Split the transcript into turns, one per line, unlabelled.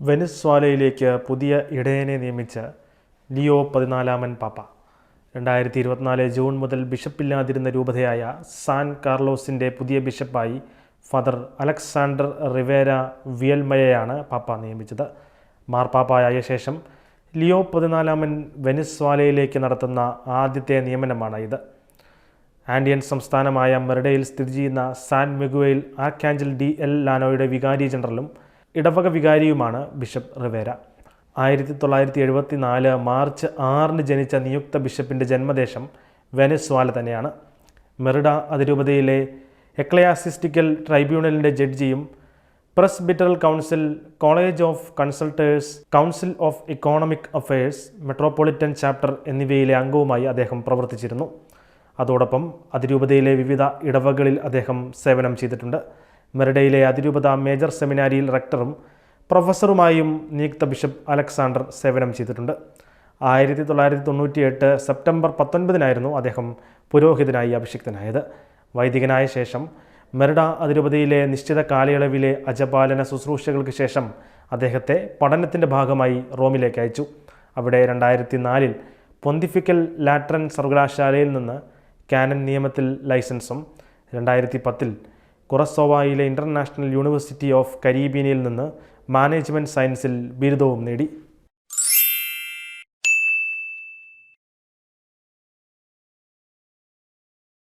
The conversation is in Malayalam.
വെനിസ്വാലയിലേക്ക് പുതിയ ഇടയനെ നിയമിച്ച് ലിയോ 14 പാപ്പ. 2024 ജൂൺ മുതൽ ബിഷപ്പില്ലാതിരുന്ന രൂപതയായ സാൻ കാർലോസിൻ്റെ പുതിയ ബിഷപ്പായി ഫാദർ അലക്സാണ്ടർ റിവേര വിയൽമയെയാണ് പാപ്പ നിയമിച്ചത്. മാർപ്പാപ്പയായ ശേഷം ലിയോ 14 വെനിസ്വാലയിലേക്ക് നടത്തുന്ന ആദ്യത്തെ നിയമനമാണ് ഇത്. ആൻഡിയൻ സംസ്ഥാനമായ മെറിഡയിൽ സ്ഥിതി ചെയ്യുന്ന സാൻ മിഗുവേൽ ആർക്കാഞ്ചൽ ഡി എൽ ലാനോയുടെ വികാരി ജനറലും ഇടവക വികാരിയുമാണ് ബിഷപ്പ് റിവേര. 1974 മാർച്ച് 6 ജനിച്ച നിയുക്ത ബിഷപ്പിൻ്റെ ജന്മദേശം വെനിസ്വാല തന്നെയാണ്. മെറിഡ അതിരൂപതയിലെ എക്ലയാസിസ്റ്റിക്കൽ ട്രൈബ്യൂണലിൻ്റെ ജഡ്ജിയും presbyteral council, college of consultors, council of economic affairs, metropolitan chapter എന്നിവയിലെ അംഗവുമായി അദ്ദേഹം പ്രവർത്തിച്ചിരുന്നു. അതോടൊപ്പം അതിരൂപതയിലെ വിവിധ ഇടവകളിൽ അദ്ദേഹം സേവനം ചെയ്തിട്ടുണ്ട്. മെറിഡയിലെ അതിരൂപത മേജർ സെമിനാരിയിൽ റെക്ടറും പ്രൊഫസറുമായും നിയുക്ത ബിഷപ്പ് അലക്സാണ്ടർ സേവനം ചെയ്തിട്ടുണ്ട്. 1998 സെപ്റ്റംബർ 19 അദ്ദേഹം പുരോഹിതനായി അഭിഷിക്തനായത്. വൈദികനായ ശേഷം മെറിഡ അതിരൂപതയിലെ നിശ്ചിത കാലയളവിലെ അജപാലന ശുശ്രൂഷകൾക്ക് ശേഷം അദ്ദേഹത്തെ പഠനത്തിൻ്റെ ഭാഗമായി റോമിലേക്ക് അയച്ചു. അവിടെ 2004 പൊന്തിഫിക്കൽ ലാറ്ററൻ സർവകലാശാലയിൽ നിന്ന് കാനൻ നിയമത്തിൽ ലൈസൻസും 2010 കുറസോവയിലെ ഇൻ്റർനാഷണൽ യൂണിവേഴ്സിറ്റി ഓഫ് കരീബിയനിൽ നിന്ന് മാനേജ്മെൻറ്റ് സയൻസിൽ ബിരുദവും നേടി.